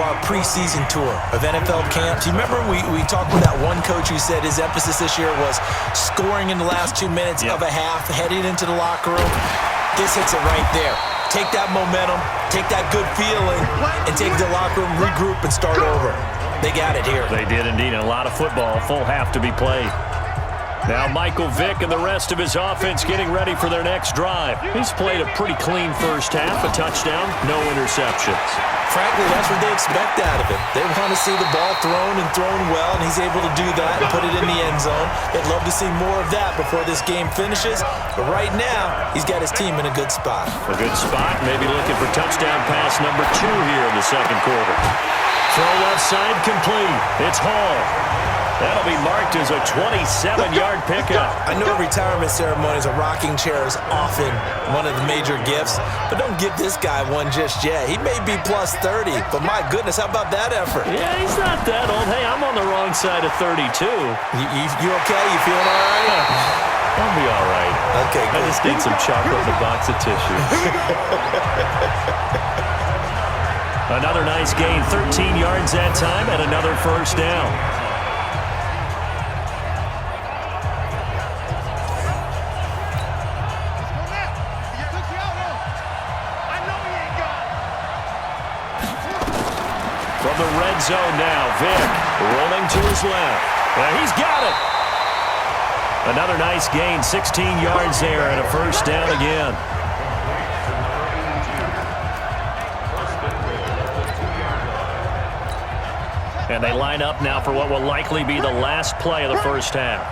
our preseason tour of NFL camps. You remember we talked with that one coach who said his emphasis this year was scoring in the last 2 minutes of a half, heading into the locker room. This hits it right there. Take that momentum, take that good feeling, and take the locker room, regroup, and start over. They got it here. They did indeed. A lot of football, full half to be played. Now Michael Vick and the rest of his offense getting ready for their next drive. He's played a pretty clean first half, a touchdown, no interceptions. Frankly, that's what they expect out of him. They want to see the ball thrown and thrown well, and he's able to do that and put it in the end zone. They'd love to see more of that before this game finishes. But right now, he's got his team in a good spot. A good spot, maybe looking for touchdown pass number 2 here in the second quarter. Throw left side complete. It's Hall. That'll be marked as a 27-yard pickup. I know retirement ceremonies, a rocking chair is often one of the major gifts, but don't give this guy one just yet. He may be plus 30, but my goodness, how about that effort? Yeah, he's not that old. Hey, I'm on the wrong side of 32. You okay? You feeling all right? I'll be all right. Okay, good. I just need some chocolate and a box of tissues. Another nice gain, 13 yards that time, and another first down. From the red zone now, Vick rolling to his left. And he's got it. Another nice gain, 16 yards there, and a first down again. And they line up now for what will likely be the last play of the first half.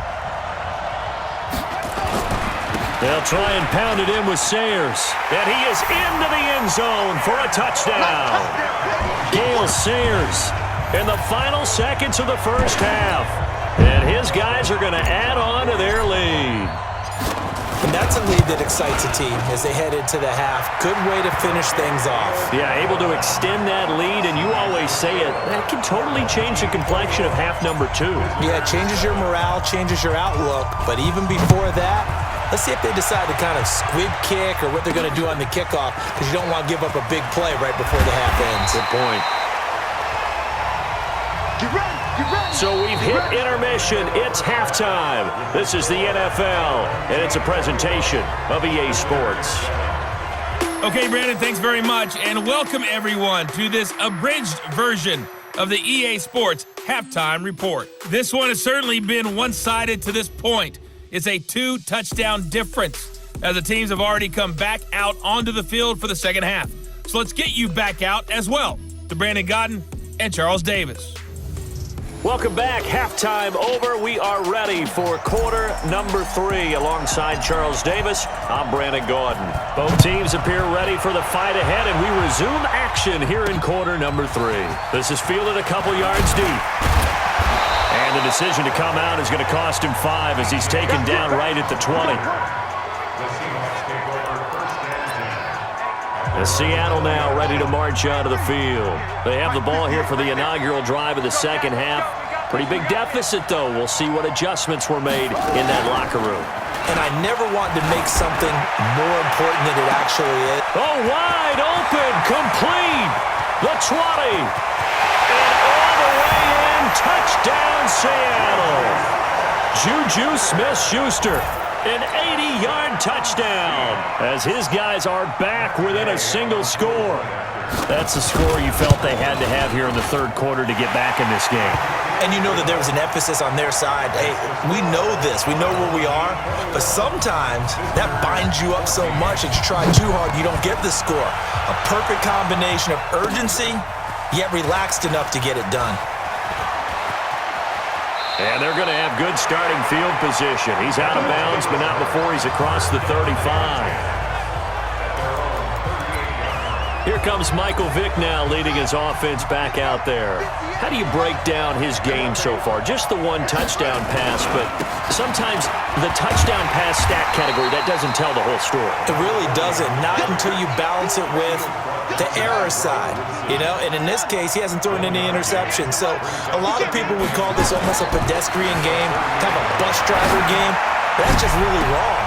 They'll try and pound it in with Sayers. And he is into the end zone for a touchdown. Gale Sayers in the final seconds of the first half. And his guys are going to add on to their lead. And that's a lead that excites a team as they head into the half. Good way to finish things off. Yeah, able to extend that lead, and you always say it, that can totally change the complexion of half number 2. Yeah, it changes your morale, changes your outlook. But even before that, let's see if they decide to kind of squib kick or what they're going to do on the kickoff, because you don't want to give up a big play right before the half ends. Good point. Get ready. So we've hit intermission. It's halftime. This is the NFL, and it's a presentation of EA Sports. Okay, Brandon, thanks very much, and welcome everyone to this abridged version of the EA Sports Halftime Report. This one has certainly been one-sided to this point. It's a 2-touchdown difference, as the teams have already come back out onto the field for the second half. So let's get you back out as well to Brandon Godden and Charles Davis. Welcome back. Halftime over. We are ready for quarter number 3. Alongside Charles Davis, I'm Brandon Gordon. Both teams appear ready for the fight ahead, and we resume action here in quarter number 3. This is fielded a couple yards deep. And the decision to come out is going to cost him 5 as he's taken down right at the 20. As Seattle now ready to march onto the field. They have the ball here for the inaugural drive of the second half. Pretty big deficit, though. We'll see what adjustments were made in that locker room. And I never want to make something more important than it actually is. Oh, wide open, complete. The 20. And all the way in, touchdown Seattle. Juju Smith-Schuster. An 80-yard touchdown as his guys are back within a single score. That's the score you felt they had to have here in the third quarter to get back in this game. And you know that there was an emphasis on their side. Hey, we know this. We know where we are. But sometimes that binds you up so much that you try too hard, you don't get the score. A perfect combination of urgency, yet relaxed enough to get it done. And they're going to have good starting field position. He's out of bounds, but not before he's across the 35. Here comes Michael Vick now leading his offense back out there. How do you break down his game so far? Just the one touchdown pass, but sometimes the touchdown pass stat category, that doesn't tell the whole story. It really doesn't. Not until you balance it with the error side, you know, and in this case, he hasn't thrown any interceptions. So a lot of people would call this almost a pedestrian game, kind of a bus driver game. That's just really wrong.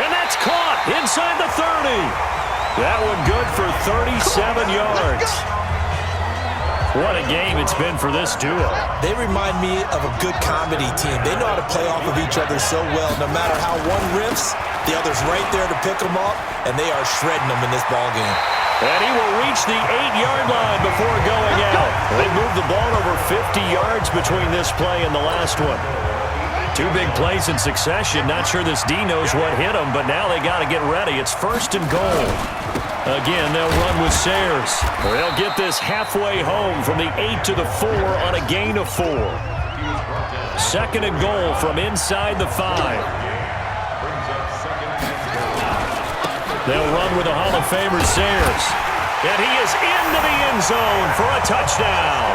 And that's caught inside the 30. That one good for 37 yards. What a game it's been for this duo. They remind me of a good comedy team. They know how to play off of each other so well. No matter how one riffs, the other's right there to pick them up, and they are shredding them in this ballgame. And he will reach the 8-yard line before going out. They moved the ball over 50 yards between this play and the last one. Two big plays in succession. Not sure this D knows what hit him, but now they got to get ready. It's 1st and goal. Again, they'll run with Sayers. They'll get this halfway home from the 8 to the 4 on a gain of 4. 2nd and goal from inside the 5. They'll run with the Hall of Famer Sayers. And he is into the end zone for a touchdown.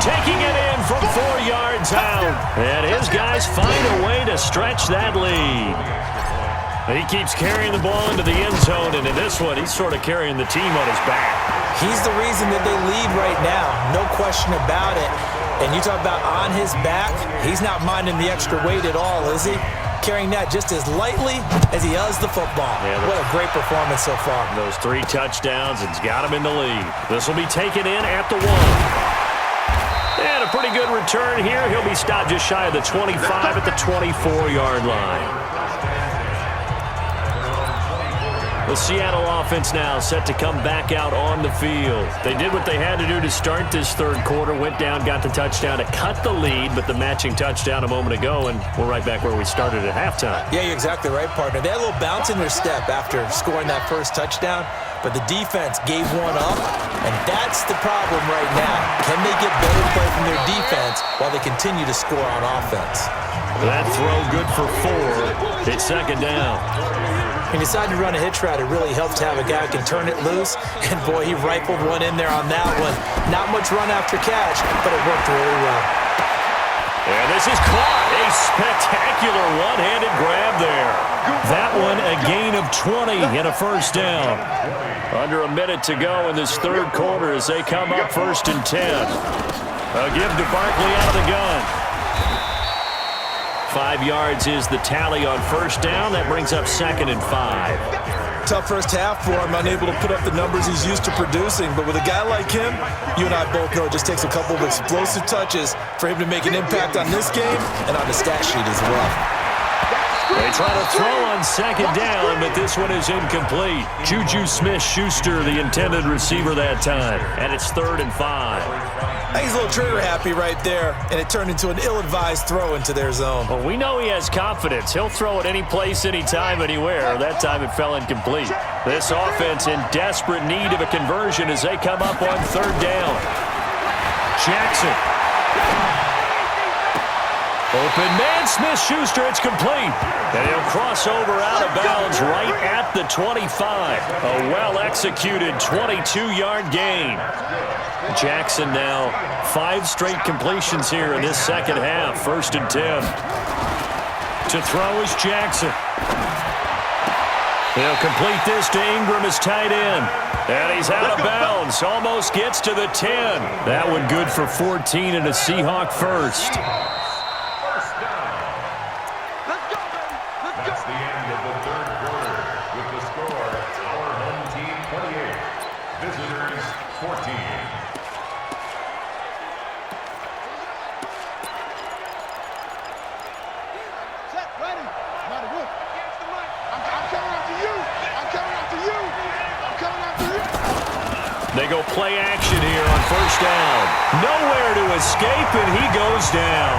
Taking it in from 4 yards out. And his guys find a way to stretch that lead. He keeps carrying the ball into the end zone, and in this one, he's sort of carrying the team on his back. He's the reason that they lead right now, no question about it. And you talk about on his back, he's not minding the extra weight at all, is he? Carrying that just as lightly as he does the football. Yeah, what a great performance so far. Those 3 touchdowns, it's got him in the lead. This will be taken in at the 1. And a pretty good return here. He'll be stopped just shy of the 25 at the 24-yard line. The Seattle offense now set to come back out on the field. They did what they had to do to start this 3rd quarter, went down, got the touchdown to cut the lead, but the matching touchdown a moment ago, and we're right back where we started at halftime. Yeah, you're exactly right, partner. They had a little bounce in their step after scoring that first touchdown, but the defense gave one up, and that's the problem right now. Can they get better play from their defense while they continue to score on offense? That throw good for 4. It's 2nd down. He decided to run a hitch route. It really helps to have a guy who can turn it loose. And, boy, he rifled one in there on that one. Not much run after catch, but it worked really well. And this is caught. A spectacular one-handed grab there. That one a gain of 20 and a 1st down. Under a minute to go in this 3rd quarter as they come up 1st and 10. A give to Barkley out of the gun. 5 yards is the tally on 1st down. That brings up 2nd and 5. Tough first half for him, unable to put up the numbers he's used to producing. But with a guy like him, you and I both know it just takes a couple of explosive touches for him to make an impact on this game and on the stat sheet as well. They try to throw on 2nd down, but this one is incomplete. Juju Smith-Schuster, the intended receiver that time. And it's 3rd and 5. I think he's a little trigger happy right there, and it turned into an ill-advised throw into their zone. Well, we know he has confidence. He'll throw it any place, anytime, anywhere. That time it fell incomplete. This offense in desperate need of a conversion as they come up on 3rd down. Jackson. Open man, Smith-Schuster, it's complete. And he'll cross over out of bounds right at the 25. A well-executed 22-yard gain. Jackson now 5 straight completions here in this 2nd half. 1st and 10. To throw is Jackson. He'll complete this to Ingram as tight end. And he's out of bounds. Almost gets to the 10. That one good for 14 and a Seahawk 1st. That's the end of the 3rd quarter with the score, our home team 28, visitors 14. Set, ready. Matter what? I'm coming after you. I'm coming after you. I'm coming after you. They go play action here on 1st down. Nowhere to escape, and he goes down.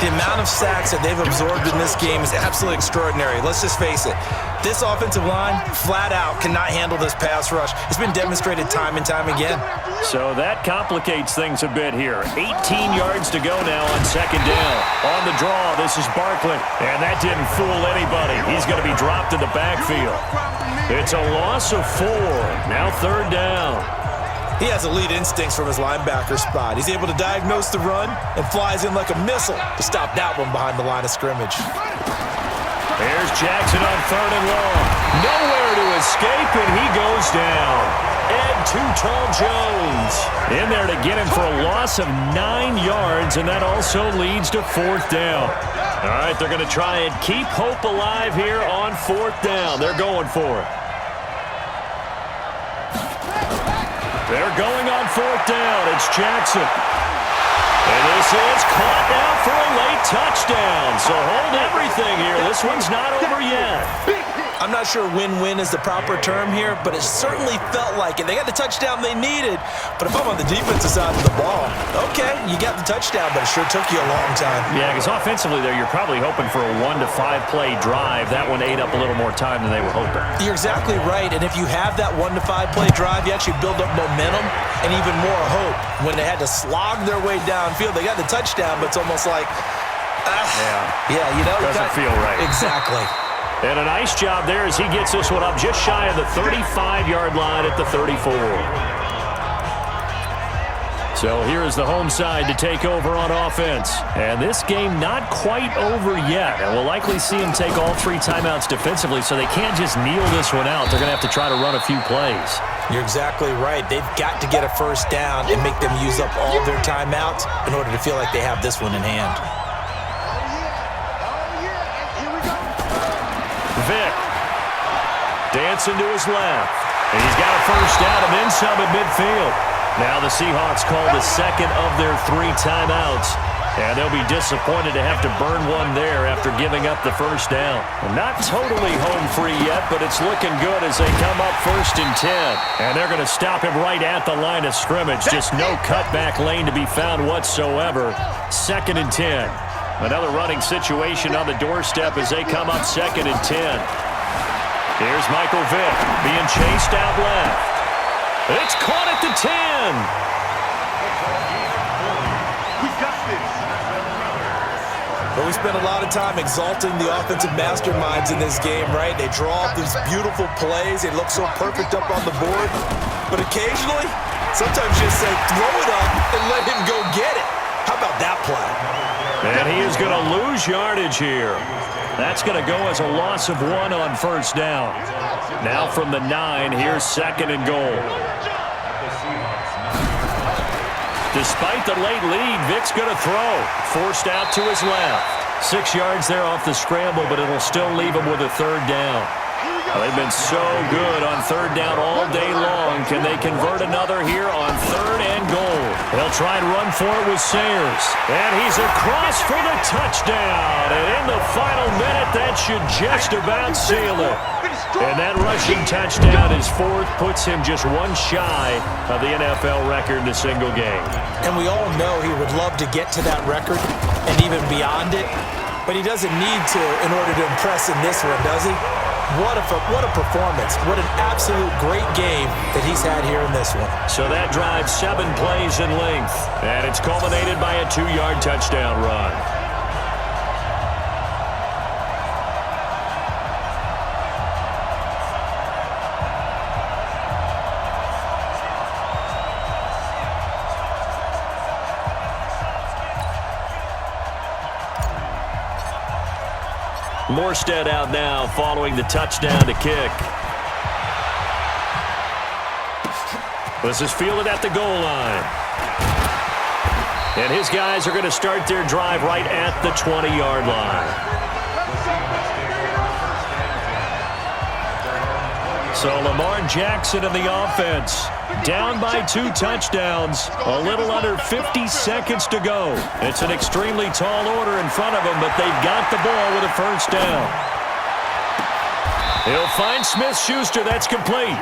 The amount of sacks that they've absorbed in this game is absolutely extraordinary. Let's just face it. This offensive line, flat out, cannot handle this pass rush. It's been demonstrated time and time again. So that complicates things a bit here. 18 yards to go now on 2nd down. On the draw, this is Barkley. And that didn't fool anybody. He's going to be dropped in the backfield. It's a loss of 4. Now 3rd down. He has elite instincts from his linebacker spot. He's able to diagnose the run and flies in like a missile to stop that one behind the line of scrimmage. There's Jackson on 3rd and long. Nowhere to escape, and he goes down. Ed Too Tall Jones in there to get him for a loss of 9 yards, and that also leads to 4th down. All right, they're going to try and keep hope alive here on 4th down. They're going for it. They're going on 4th down. It's Jackson. And this is caught now for a late touchdown. So hold everything here. This one's not over yet. I'm not sure win-win is the proper term here, but it certainly felt like it. They got the touchdown they needed, but if I'm on the defensive side of the ball, okay, you got the touchdown, but it sure took you a long time. Yeah, because offensively there, you're probably hoping for a 1 to 5 play drive. That one ate up a little more time than they were hoping. You're exactly right, and if you have that 1 to 5 play drive, you actually build up momentum and even more hope. When they had to slog their way downfield, they got the touchdown, but it's almost like, Doesn't feel right. Exactly. And a nice job there as he gets this one up just shy of the 35-yard line at the 34. So here is the home side to take over on offense. And this game not quite over yet. And we'll likely see him take all 3 timeouts defensively, so they can't just kneel this one out. They're going to have to try to run a few plays. You're exactly right. They've got to get a first down and make them use up all their timeouts in order to feel like they have this one in hand. Vick dancing to his left. And he's got a first down and then some at midfield. Now the Seahawks call the second of their 3 timeouts. And they'll be disappointed to have to burn one there after giving up the first down. Not totally home free yet, but it's looking good as they come up 1st and 10. And they're going to stop him right at the line of scrimmage. Just no cutback lane to be found whatsoever. 2nd and 10. Another running situation on the doorstep as they come up 2nd and 10. Here's Michael Vick being chased out left. It's caught at the 10. We got this. But we spend a lot of time exalting the offensive masterminds in this game, right? They draw up these beautiful plays. They look so perfect up on the board. But occasionally, sometimes just say, throw it up and let him go get it. How about that play? And he is going to lose yardage here. That's going to go as a loss of 1 on 1st down. Now from the 9, here's 2nd and goal. Despite the late lead, Vick's going to throw. Forced out to his left. 6 yards there off the scramble, but it'll still leave him with a 3rd down. They've been so good on 3rd down all day long. Can they convert another here on 3rd and goal? They'll try and run for it with Sayers. And he's across for the touchdown. And in the final minute, that should just about seal it. And that rushing touchdown, his 4th, puts him just 1 shy of the NFL record in a single game. And we all know he would love to get to that record and even beyond it. But he doesn't need to in order to impress in this one, does he? What a performance. What an absolute great game that he's had here in this one. So that drives 7 plays in length. And it's culminated by a 2-yard touchdown run. Morstead out now following the touchdown to kick. This is fielded at the goal line. And his guys are going to start their drive right at the 20-yard line. So Lamar Jackson in the offense. Down by 2 touchdowns. A little under 50 seconds to go. It's an extremely tall order in front of them, but they've got the ball with a first down. He'll find Smith-Schuster. That's complete.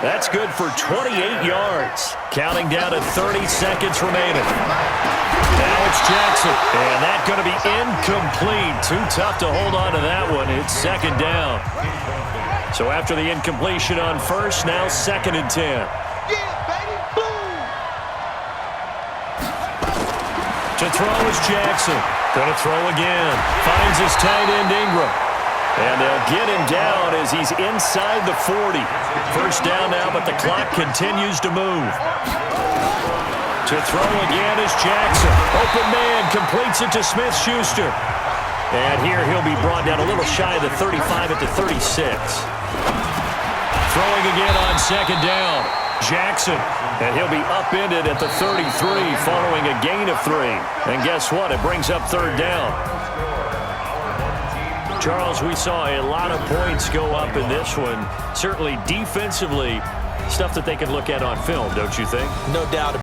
That's good for 28 yards. Counting down to 30 seconds remaining. Now it's Jackson. And that's going to be incomplete. Too tough to hold on to that one. It's 2nd down. So after the incompletion on 1st, now 2nd and 10. To throw is Jackson. Going to throw again. Finds his tight end Ingram. And they'll get him down as he's inside the 40. First down now, but the clock continues to move. To throw again is Jackson. Open man completes it to Smith-Schuster. And here he'll be brought down a little shy of the 35 at the 36. Throwing again on 2nd down. Jackson. And he'll be upended at the 33 following a gain of 3. And guess what? It brings up 3rd down. Charles, we saw a lot of points go up in this one. Certainly defensively, Stuff that they can look at on film, don't you think? No doubt